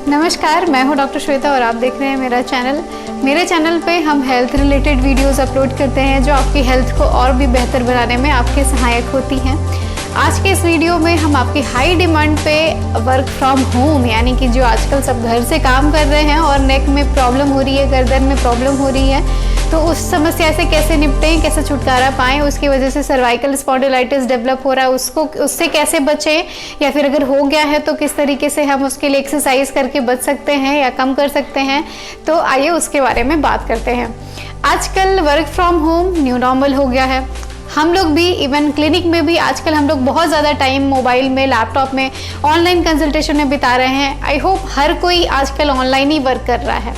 नमस्कार, मैं हूं डॉक्टर श्वेता और आप देख रहे हैं मेरा चैनल। मेरे चैनल पे हम हेल्थ रिलेटेड वीडियोस अपलोड करते हैं जो आपकी हेल्थ को और भी बेहतर बनाने में आपके सहायक होती हैं। आज के इस वीडियो में हम आपकी हाई डिमांड पे वर्क फ्रॉम होम, यानी कि जो आजकल सब घर से काम कर रहे हैं और नेक में प्रॉब्लम हो रही है, गर्दन में प्रॉब्लम हो रही है, तो उस समस्या से कैसे निपटें, कैसे छुटकारा पाएं, उसकी वजह से सर्वाइकल स्पॉन्डिलाइटिस डेवलप हो रहा है उससे कैसे बचें, या फिर अगर हो गया है तो किस तरीके से हम उसके लिए एक्सरसाइज करके बच सकते हैं या कम कर सकते हैं। तो आइए उसके बारे में बात करते हैं। आजकल work from home new normal हो गया है। हम लोग भी इवन क्लिनिक में भी आजकल हम लोग बहुत ज़्यादा टाइम मोबाइल में, लैपटॉप में, ऑनलाइन कंसल्टेशन में बिता रहे हैं। आई होप हर कोई आजकल ऑनलाइन ही वर्क कर रहा है।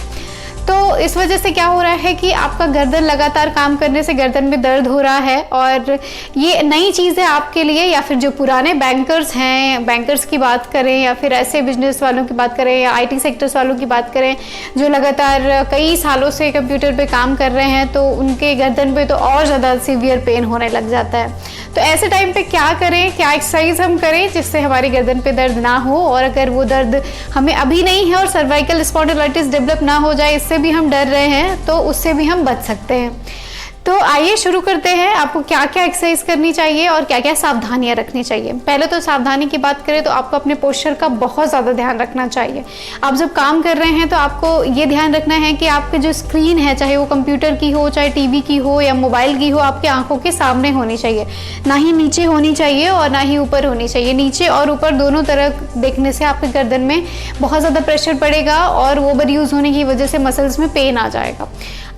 तो इस वजह से क्या हो रहा है कि आपका गर्दन लगातार काम करने से गर्दन में दर्द हो रहा है, और ये नई चीज़ है आपके लिए। या फिर जो पुराने बैंकर्स हैं, बैंकर्स की बात करें, या फिर ऐसे बिजनेस वालों की बात करें, या आईटी सेक्टर्स वालों की बात करें जो लगातार कई सालों से कंप्यूटर पे काम कर रहे हैं, तो उनके गर्दन पे तो और ज़्यादा सीवियर पेन होने लग जाता है। तो ऐसे टाइम पे क्या करें, क्या एक्सरसाइज हम करें जिससे हमारी गर्दन पे दर्द ना हो, और अगर वो दर्द हमें अभी नहीं है और सर्वाइकल स्पॉन्डिलाइटिस डेवलप ना हो जाए, इससे भी हम डर रहे हैं, तो उससे भी हम बच सकते हैं। तो आइए शुरू करते हैं। आपको क्या क्या एक्सरसाइज करनी चाहिए और क्या क्या सावधानियां रखनी चाहिए। पहले तो सावधानी की बात करें तो आपको अपने पोस्चर का बहुत ज़्यादा ध्यान रखना चाहिए। आप जब काम कर रहे हैं तो आपको ये ध्यान रखना है कि आपकी जो स्क्रीन है, चाहे वो कंप्यूटर की हो, चाहे टीवी की हो या मोबाइल की हो, आपकी आंखों के सामने होनी चाहिए। ना ही नीचे होनी चाहिए और ना ही ऊपर होनी चाहिए। नीचे और ऊपर दोनों तरफ देखने से आपके गर्दन में बहुत ज़्यादा प्रेशर पड़ेगा और ओवर यूज़ होने की वजह से मसल्स में पेन आ जाएगा।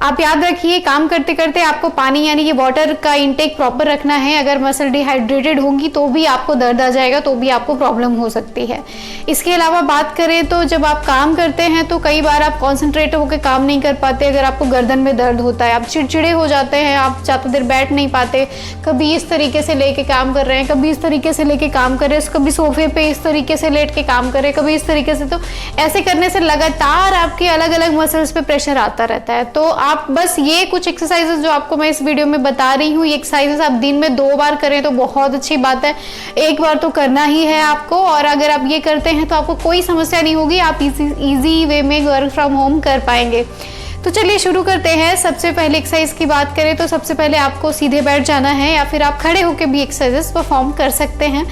आप याद रखिए, काम करते करते आपको पानी यानी कि वाटर का इंटेक प्रॉपर रखना है। अगर मसल डिहाइड्रेटेड होंगी तो भी आपको दर्द आ जाएगा, तो भी आपको प्रॉब्लम हो सकती है। इसके अलावा बात करें तो जब आप काम करते हैं तो कई बार आप कॉन्सेंट्रेट होकर काम नहीं कर पाते। अगर आपको गर्दन में दर्द होता है, आप चिड़चिड़े हो जाते हैं, आप ज़्यादा देर बैठ नहीं पाते, कभी इस तरीके से लेके काम कर रहे हैं, कभी इस तरीके से लेके काम कर रहे हैं, कभी सोफे पे इस तरीके से लेट के काम कर रहे हैं, कभी इस तरीके से, तो ऐसे करने से लगातार आपके अलग अलग मसल्स पे प्रेशर आता रहता है। तो आप बस ये कुछ एक्सरसाइजेस जो आपको मैं इस वीडियो में बता रही हूँ, ये एक्सरसाइजेस आप दिन में 2 बार करें तो बहुत अच्छी बात है। 1 बार तो करना ही है आपको, और अगर आप ये करते हैं तो आपको कोई समस्या नहीं होगी, आप इजी वे में वर्क फ्रॉम होम कर पाएंगे। तो चलिए शुरू करते हैं। सबसे पहले एक्सरसाइज की बात करें तो सबसे पहले आपको सीधे बैठ जाना है, या फिर आप खड़े होकर भी एक्सरसाइजेस परफॉर्म कर सकते हैं।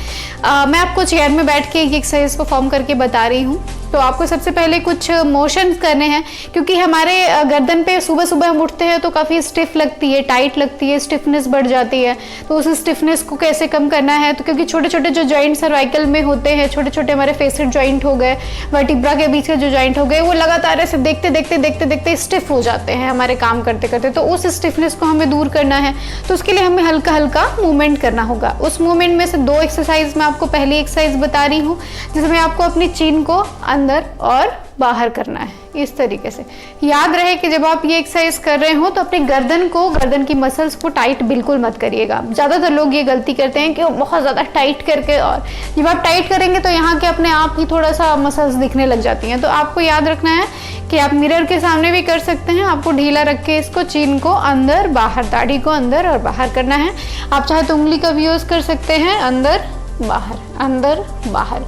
मैं आपको चेयर में बैठ के ये एक्सरसाइज परफॉर्म करके बता रही हूँ। तो आपको सबसे पहले कुछ मोशन करने हैं, क्योंकि हमारे गर्दन पे सुबह सुबह हम उठते हैं तो काफ़ी स्टिफ लगती है, टाइट लगती है, स्टिफनेस बढ़ जाती है। तो उस स्टिफनेस को कैसे कम करना है, तो क्योंकि छोटे छोटे जो जॉइंट सर्वाइकल में होते हैं, छोटे छोटे हमारे फेसेट जॉइंट हो गए, वर्टिब्रा के बीच के जो जॉइंट हो गए, वो लगातार ऐसे देखते देखते देखते देखते स्टिफ हो जाते हैं हमारे काम करते करते। तो उस स्टिफनेस को हमें दूर करना है, तो उसके लिए हमें हल्का हल्का मूवमेंट करना होगा। उस मूवमेंट में से 2 एक्सरसाइज मैं आपको पहली एक्सरसाइज बता रही हूँ, जिसमें आपको अपनी चिन को अंदर और बाहर करना है इस तरीके से। याद रहे कि जब आप ये एक्सरसाइज कर रहे हो तो अपने गर्दन की मसल्स को टाइट बिल्कुल मत करिएगा। ज़्यादातर लोग ये गलती करते हैं कि वो बहुत ज़्यादा टाइट करके, और जब आप टाइट करेंगे तो यहाँ के अपने आप ही थोड़ा सा मसल्स दिखने लग जाती हैं। तो आपको याद रखना है कि आप मिरर के सामने भी कर सकते हैं। आपको ढीला रख के इसको, चिन को अंदर बाहर, दाढ़ी को अंदर और बाहर करना है। आप चाहे तो उंगली का भी यूज़ कर सकते हैं, अंदर बाहर।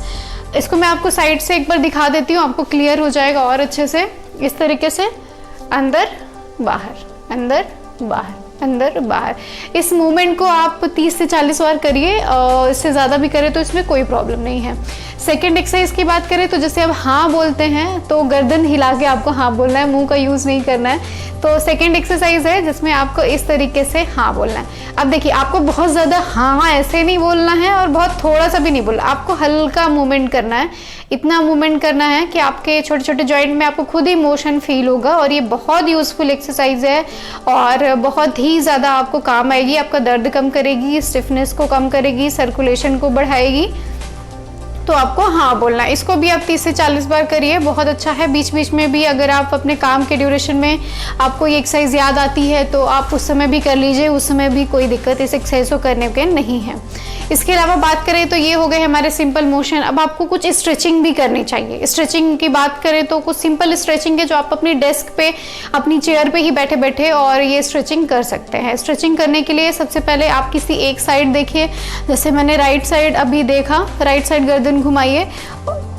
इसको मैं आपको साइड से एक बार दिखा देती हूँ, आपको क्लियर हो जाएगा और अच्छे से। इस तरीके से अंदर बाहर। इस मूवमेंट को आप 30 से 40 बार करिए, इससे ज़्यादा भी करें तो इसमें कोई प्रॉब्लम नहीं है। सेकेंड एक्सरसाइज की बात करें तो जैसे आप हाँ बोलते हैं तो गर्दन हिला के आपको हाँ बोलना है, मुंह का यूज़ नहीं करना है। तो सेकेंड एक्सरसाइज है जिसमें आपको इस तरीके से हाँ बोलना है। अब देखिए, आपको बहुत ज़्यादा हाँ ऐसे नहीं बोलना है और बहुत थोड़ा सा भी नहीं बोलना, आपको हल्का मूवमेंट करना है। इतना मूवमेंट करना है कि आपके छोटे छोटे जॉइंट में आपको खुद ही मोशन फील होगा, और ये बहुत यूज़फुल एक्सरसाइज है और बहुत ही ज़्यादा आपको काम आएगी। आपका दर्द कम करेगी, स्टिफनेस को कम करेगी, सर्कुलेशन को बढ़ाएगी। तो आपको हाँ बोलना है। इसको भी आप 30 से 40 बार करिए, बहुत अच्छा है। बीच बीच में भी अगर आप अपने काम के ड्यूरेशन में आपको ये एक्सरसाइज याद आती है तो आप उस समय भी कर लीजिए, उस समय भी कोई दिक्कत इस एक्सरसाइज को करने के नहीं है। इसके अलावा बात करें तो ये हो गए हमारे सिंपल मोशन। अब आपको कुछ स्ट्रेचिंग भी करनी चाहिए। स्ट्रेचिंग की बात करें तो कुछ सिंपल स्ट्रेचिंग है जो आप अपनी डेस्क पे, अपनी चेयर पे ही बैठे बैठे और ये स्ट्रेचिंग कर सकते हैं। स्ट्रेचिंग करने के लिए सबसे पहले आप किसी एक साइड देखिए, जैसे मैंने राइट साइड अभी देखा, राइट साइड गर्दन घुमाइए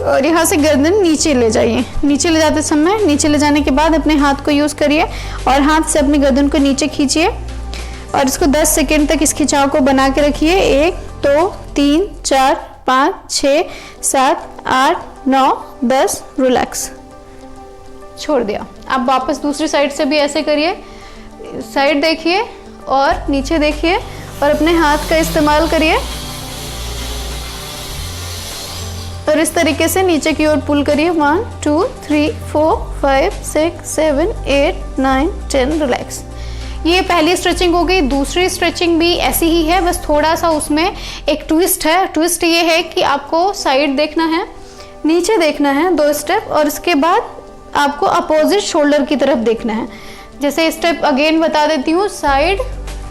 और यहाँ से गर्दन नीचे ले जाइए। नीचे ले जाते समय, नीचे ले जाने के बाद अपने हाथ को यूज़ करिए और हाथ से अपनी गर्दन को नीचे खींचिए और इसको 10 सेकेंड तक इस खिंचाव को बना के रखिए। 1 2 3 4 5 6 7 8 9 10। रिलैक्स, छोड़ दिया। अब वापस दूसरी साइड से भी ऐसे करिए। साइड देखिए और नीचे देखिए और अपने हाथ का इस्तेमाल करिए और इस तरीके से नीचे की ओर पुल करिए। 1 2 3 4 5 6 7 8 9 10। रिलैक्स। ये पहली स्ट्रेचिंग हो गई। दूसरी स्ट्रेचिंग भी ऐसी ही है, बस थोड़ा सा उसमें एक ट्विस्ट है। ट्विस्ट ये है कि आपको साइड देखना है, नीचे देखना है 2 स्टेप और इसके बाद आपको अपोजिट शोल्डर की तरफ देखना है। जैसे स्टेप अगेन बता देती हूँ, side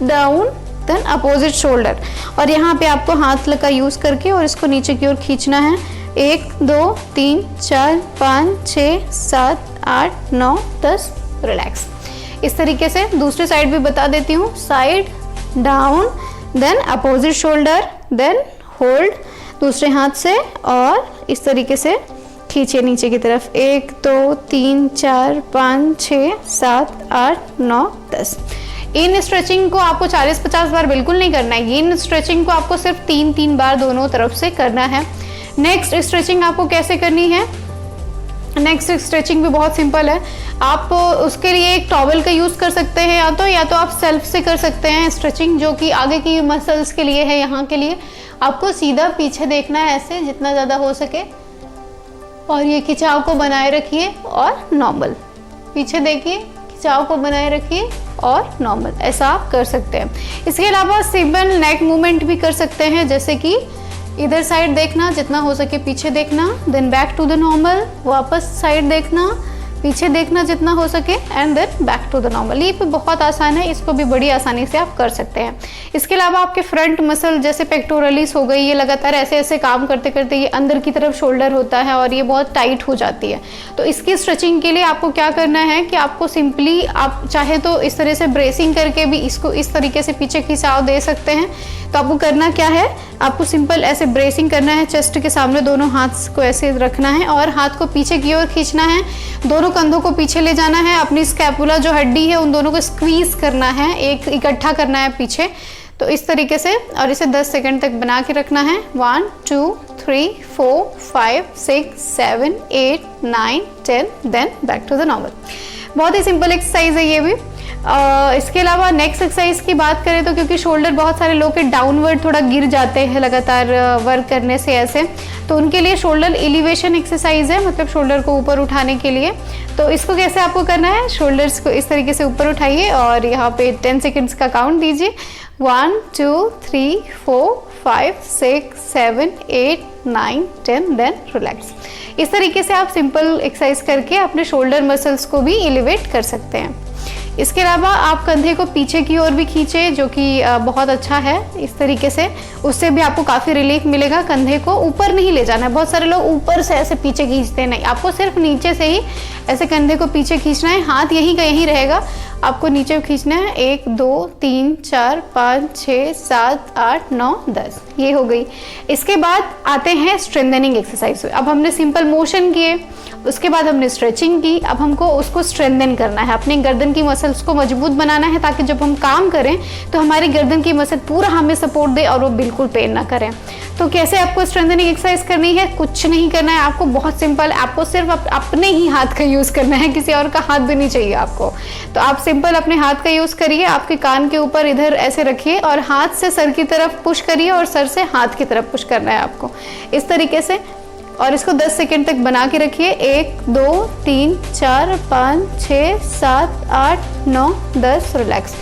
down then opposite shoulder. और यहाँ पे आपको हाथ का यूज़ करके और इसको नीचे की ओर खींचना है। 1 2 3 4 5 6 7 8 9 10। रिलैक्स। इस तरीके से दूसरी साइड भी बता देती हूँ। Side down then opposite shoulder then hold दूसरे हाथ से और इस तरीके से खींचिए नीचे की तरफ। 1 2 3 4 5 6 7 8 9 10। इन स्ट्रेचिंग को आपको 40-50 बार बिल्कुल नहीं करना है। इन स्ट्रेचिंग को आपको सिर्फ 3-3 बार दोनों तरफ से करना है। नेक्स्ट स्ट्रेचिंग आपको कैसे करनी है? नेक्स्ट स्ट्रेचिंग भी बहुत सिंपल है। आप उसके लिए एक टॉवल का यूज़ कर सकते हैं या तो आप सेल्फ से कर सकते हैं स्ट्रेचिंग, जो कि आगे की मसल्स के लिए है। यहाँ के लिए आपको सीधा पीछे देखना है ऐसे जितना ज़्यादा हो सके और ये खिंचाव को बनाए रखिए और नॉर्मल पीछे देखिए, खिंचाव को बनाए रखिए और नॉर्मल, ऐसा आप कर सकते हैं। इसके अलावा सिंपल नेक मूवमेंट भी कर सकते हैं, जैसे कि इधर साइड देखना, जितना हो सके पीछे देखना, then back to the normal, वापस साइड देखना, पीछे देखना जितना हो सके and then back to the normal. ये भी बहुत आसान है, इसको भी बड़ी आसानी से आप कर सकते हैं। इसके अलावा आपके फ्रंट मसल जैसे पेक्टोरलिस हो गई, ये लगातार ऐसे ऐसे काम करते करते ये अंदर की तरफ शोल्डर होता है और ये बहुत टाइट हो जाती है। तो इसकी स्ट्रेचिंग के लिए आपको क्या करना है कि आपको सिंपली, आप चाहे तो इस तरह से ब्रेसिंग करके भी इसको इस तरीके से पीछे खिंचाव दे सकते हैं। तो आपको करना क्या है, आपको सिंपल ऐसे ब्रेसिंग करना है, चेस्ट के सामने दोनों हाथ को ऐसे रखना है और हाथ को पीछे की ओर खींचना है, दोनों कंधों को पीछे ले जाना है, अपनी स्कैपुला जो हड्डी है उन दोनों को स्क्वीज करना है, एक इकट्ठा करना है पीछे। तो इस तरीके से, और इसे 10 सेकंड तक बना के रखना है। 1 2 3 4 5 6 7 8 9 10 then back to the normal. बहुत ही सिंपल एक्सरसाइज है ये भी। इसके अलावा नेक्स्ट एक्सरसाइज की बात करें तो, क्योंकि शोल्डर बहुत सारे लोग के डाउनवर्ड थोड़ा गिर जाते हैं लगातार वर्क करने से ऐसे, तो उनके लिए शोल्डर एलिवेशन एक्सरसाइज है, मतलब शोल्डर को ऊपर उठाने के लिए। तो इसको कैसे आपको करना है, शोल्डर्स को इस तरीके से ऊपर उठाइए और यहाँ पे 10 सेकेंड्स का काउंट दीजिए। 1 2 3 4 5 6 7 8 9 10 देन रिलैक्स। इस तरीके से आप सिंपल एक्सरसाइज करके अपने शोल्डर मसल्स को भी एलिवेट कर सकते हैं। इसके अलावा आप कंधे को पीछे की ओर भी खींचे, जो कि बहुत अच्छा है। इस तरीके से उससे भी आपको काफ़ी रिलीफ मिलेगा। कंधे को ऊपर नहीं ले जाना है, बहुत सारे लोग ऊपर से ऐसे पीछे खींचते हैं, नहीं, आपको सिर्फ नीचे से ही ऐसे कंधे को पीछे खींचना है। हाथ यहीं का यहीं रहेगा, आपको नीचे खींचना है। 1 2 3 4 5 6 7 8 9 10, ये हो गई। इसके बाद आते हैं स्ट्रेंथनिंग एक्सरसाइज। अब हमने सिंपल मोशन किए, उसके बाद हमने स्ट्रेचिंग की, अब हमको उसको स्ट्रेंथन करना है, अपने गर्दन की मसल्स को मजबूत बनाना है, ताकि जब हम काम करें तो हमारी गर्दन की मसल पूरा हमें सपोर्ट दे और वो बिल्कुल पेन ना करें। तो कैसे आपको स्ट्रेंथनिंग एक्सरसाइज करनी है, कुछ नहीं करना है आपको, बहुत सिंपल, आपको सिर्फ अपने ही हाथ का यूज़ करना है, किसी और का हाथ भी नहीं चाहिए आपको। तो आप सिंपल अपने हाथ का यूज़ करिए, आपके कान के ऊपर इधर ऐसे रखिए और हाथ से सर की तरफ पुश करिए और सर से हाथ की तरफ पुश करना है आपको इस तरीके से, और इसको 10 सेकेंड तक बना के रखिए। 1 2 3 4 5 6 7 8 9 10 रिलैक्स।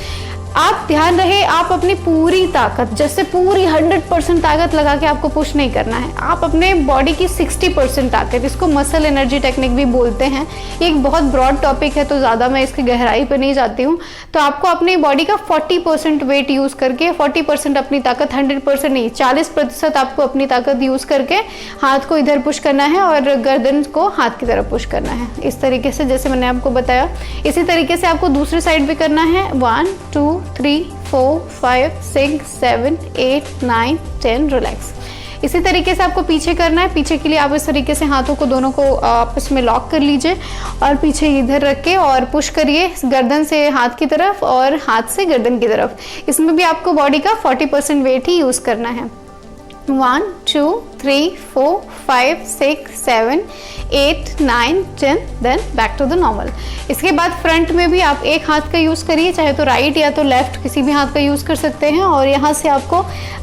आप ध्यान रहे, आप अपनी पूरी ताकत, जैसे पूरी 100% ताकत लगा के आपको पुश नहीं करना है, आप अपने बॉडी की 60% ताकत, इसको मसल एनर्जी टेक्निक भी बोलते हैं। ये एक बहुत ब्रॉड टॉपिक है, तो ज़्यादा मैं इसकी गहराई पर नहीं जाती हूँ। तो आपको अपनी बॉडी का 40% वेट यूज़ करके, 40% अपनी ताकत, 100% नहीं, 40% आपको अपनी ताकत यूज़ करके हाथ को इधर पुश करना है और गर्दन को हाथ की तरफ पुश करना है, इस तरीके से, जैसे मैंने आपको बताया। इसी तरीके से आपको दूसरी साइड भी करना है। 1 2 3 4 5 6 7 8 9 10 रिलैक्स। इसी तरीके से आपको पीछे करना है। पीछे के लिए आप इस तरीके से हाथों को दोनों को आपस में लॉक कर लीजिए और पीछे इधर रख के और पुश करिए गर्दन से हाथ की तरफ और हाथ से गर्दन की तरफ। इसमें भी आपको बॉडी का 40% वेट ही यूज करना है। 1 2 3 4 5 6 7 8 9 10 then back to the normal. इसके बाद फ्रंट में भी आप एक हाथ का यूज़ करिए, चाहे तो राइट या तो लेफ्ट, किसी भी हाथ का यूज़ कर सकते हैं। और यहाँ से आपको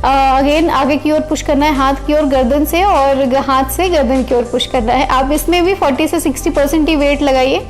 अगेन आगे की ओर पुश करना है हाथ की ओर गर्दन से, और हाथ से गर्दन की ओर पुश करना है। आप इसमें भी 40 से 60% ही वेट लगाइए।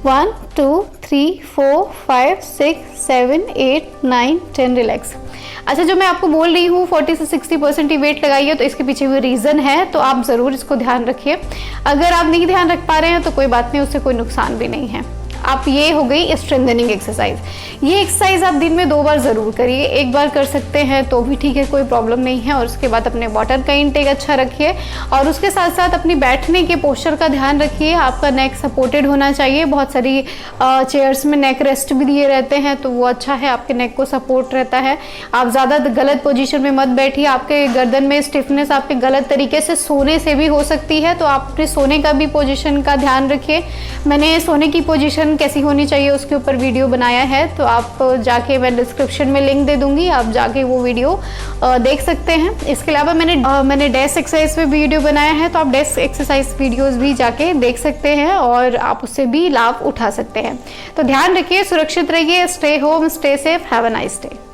1 2 3 4 5 6 7 8 9 10 रिलैक्स। अच्छा, जो मैं आपको बोल रही हूँ 40 से 60% ही वेट लगाइए, तो इसके पीछे भी रीज़न है, तो आप ज़रूर इसको ध्यान रखिए। अगर आप नहीं ध्यान रख पा रहे हैं तो कोई बात नहीं, उससे कोई नुकसान भी नहीं है। आप ये हो गई स्ट्रेंथनिंग एक्सरसाइज। ये एक्सरसाइज आप दिन में 2 बार ज़रूर करिए। एक बार कर सकते हैं तो भी ठीक है, कोई प्रॉब्लम नहीं है। और उसके बाद अपने वाटर का इंटेक अच्छा रखिए और उसके साथ साथ अपनी बैठने के पोस्चर का ध्यान रखिए। आपका नेक सपोर्टेड होना चाहिए। बहुत सारी चेयर्स में नेक रेस्ट भी दिए रहते हैं, तो वो अच्छा है, आपके नेक को सपोर्ट रहता है। आप ज़्यादा गलत पोजीशन में मत बैठिए। आपके गर्दन में स्टिफनेस आपके गलत तरीके से सोने से भी हो सकती है, तो आप अपने सोने का भी पोजीशन का ध्यान रखिए। मैंने सोने की पोजीशन कैसी होनी चाहिए उसके ऊपर वीडियो बनाया है, तो आप जाके, मैं डिस्क्रिप्शन में लिंक दे दूंगी, आप जाके वो वीडियो देख सकते हैं। इसके अलावा मैंने डेस्क एक्सरसाइज पे वीडियो बनाया है, तो आप डेस्क एक्सरसाइज वीडियोस भी जाके देख सकते हैं और आप उससे भी लाभ उठा सकते हैं। तो ध्यान रखिए, सुरक्षित रहिए, stay home, stay safe, have a nice day.